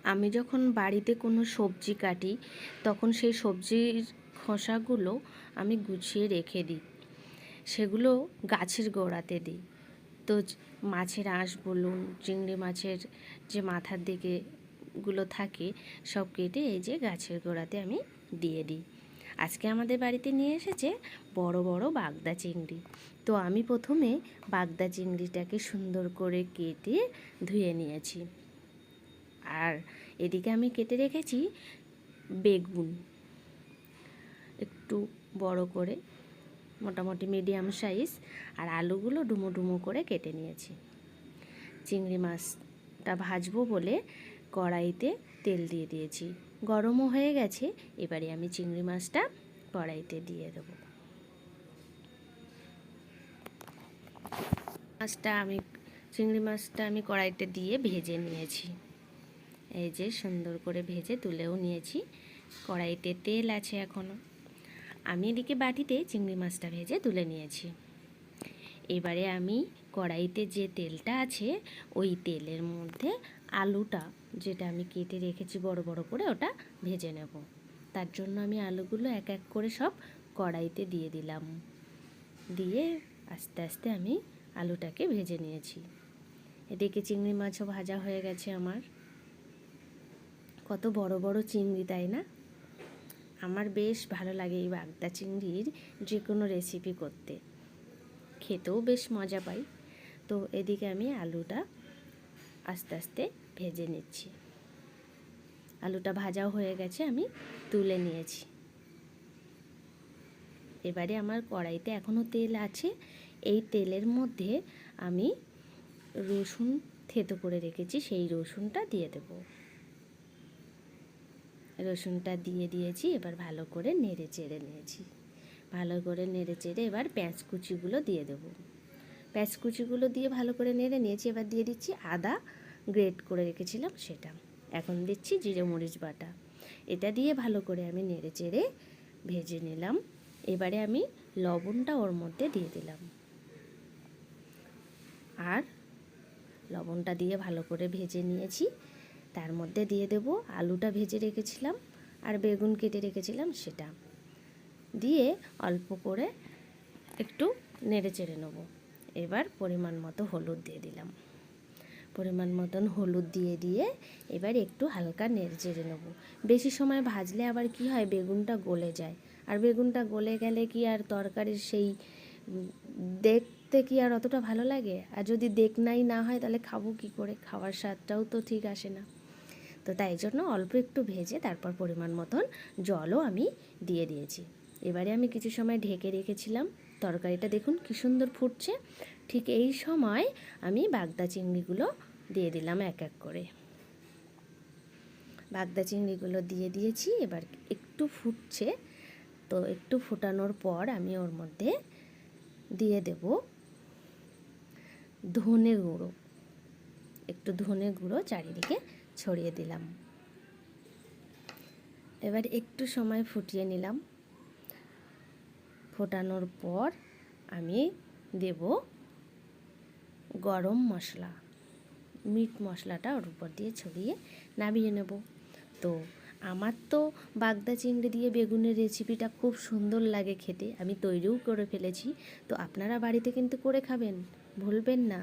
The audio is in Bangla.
আমি যখন বাড়িতে কোনো সবজি কাটি তখন সেই সবজির খোসাগুলো আমি গুছিয়ে রেখে দিই, সেগুলো গাছের গোড়াতে দিই। তো মাছের আঁশ বলুন, চিংড়ি মাছের যে মাথার দিকে গুলো থাকে সব কেটে এই যে গাছের গোড়াতে আমি দিয়ে দিই। আজকে আমাদের বাড়িতে নিয়ে এসেছে বড় বড় বাগদা চিংড়ি। তো আমি প্রথমে বাগদা চিংড়িটাকে সুন্দর করে কেটে ধুয়ে নিয়েছি। আর এদিকে আমি কেটে রেখেছি বেগুন, একটু বড় করে, মোটামুটি মিডিয়াম সাইজ। আর আলুগুলো ডুমো ডুমো করে কেটে নিয়েছি। চিংড়ি মাছটা ভাজবো বলে কড়াইতে তেল দিয়ে দিয়েছি, গরমও হয়ে গেছে। এবারে আমি চিংড়ি মাছটা কড়াইতে দিয়ে দেবো। চিংড়ি মাছটা আমি কড়াইতে দিয়ে ভেজে নিয়েছি। এই যে সুন্দর করে ভেজে তুলেও নিয়েছি। কড়াইতে তেল আছে এখনও। আমি এদিকে বাটিতে চিংড়ি মাছটা ভেজে তুলে নিয়েছি। এবারে আমি কড়াইতে যে তেলটা আছে ওই তেলের মধ্যে আলুটা, যেটা আমি কেটে রেখেছি বড় বড় করে, ওটা ভেজে নেব। তার জন্য আমি আলুগুলো এক এক করে সব কড়াইতে দিয়ে দিলাম। দিয়ে আস্তে আস্তে আমি আলুটাকে ভেজে নিয়েছি। এদিকে চিংড়ি মাছও ভাজা হয়ে গেছে আমার। কত বড় বড় চিংড়ি, তাই না? আমার বেশ ভালো লাগে এই বাগদা চিংড়ির যে কোনো রেসিপি করতে, খেতেও বেশ মজা পাই। তো এদিকে আমি আলুটা আস্তে আস্তে ভেজে নিচ্ছি। আলুটা ভাজাও হয়ে গেছে, আমি তুলে নিয়েছি। এবারে আমার কড়াইতে এখনও তেল আছে। এই তেলের মধ্যে আমি রসুন থেতো করে রেখেছি, সেই রসুনটা দিয়ে দেব। রসুনটা দিয়ে দিয়েছি। এবার ভালো করে নেড়ে চেড়ে নিয়েছি। ভালো করে নেড়ে চেড়ে এবার পেঁয়াজ কুচিগুলো দিয়ে দেবো। পেঁয়াজ কুচিগুলো দিয়ে ভালো করে নেড়ে নিয়েছি। এবার দিয়ে দিচ্ছি আদা গ্রেট করে রেখেছিলাম সেটা। এখন দিচ্ছি জিরে মরিচ বাটা। এটা দিয়ে ভালো করে আমি নেড়ে চেড়ে ভেজে নিলাম। এবারে আমি লবণটা ওর মধ্যে দিয়ে দিলাম। আর লবণটা দিয়ে ভালো করে ভেজে নিয়েছি। তার মধ্যে দিয়ে দেব আলুটা ভেজে রেখেছিলাম আর বেগুন কেটে রেখেছিলাম সেটা দিয়ে অল্প করে একটু নেড়ে চেড়ে নেব। এবার পরিমাণ মতো হলুদ দিয়ে দিলাম। পরিমাণ মতন হলুদ দিয়ে এবার একটু হালকা নেড়ে চেড়ে নেব। বেশি সময় ভাজলে আবার কি হয়, বেগুনটা গলে যায়। আর বেগুনটা গলে গেলে কি আর তরকারির সেই দেখতে কি আর অতটা ভালো লাগে? আর যদি দেখনাই না হয় তাহলে খাবো কি করে? খাওয়ার স্বাদটাও তো ঠিক আসে না। তো তাই জন্য অল্প একটু ভেজে তারপর পরিমাণ মতন জলও আমি দিয়ে দিয়েছি। এবারে আমি কিছু সময় ঢেকে রেখেছিলাম। তরকারিটা দেখুন কী সুন্দর ফুটছে। ঠিক এই সময় আমি বাগদা চিংড়িগুলো দিয়ে দিলাম এক এক করে। বাগদা চিংড়িগুলো দিয়ে দিয়েছি। এবার একটু ফুটছে, তো একটু ফোটানোর পর আমি ওর মধ্যে দিয়ে দেব ধনে গুঁড়ো। একটু ধনে গুঁড়ো চারিদিকে ছড়িয়ে দিলাম। এবার একটু সময় ফুটিয়ে নিলাম। ফোটানোর পর আমি দেব গরম মশলা, মিট মশলাটা ওর উপর দিয়ে ছড়িয়ে নামিয়ে নেব। তো আমার তো বাগদা চিংড়ি দিয়ে বেগুনের রেসিপিটা খুব সুন্দর লাগে খেতে, আমি তৈরিও করে ফেলেছি। তো আপনারা বাড়িতে কিন্তু করে খাবেন, ভুলবেন না।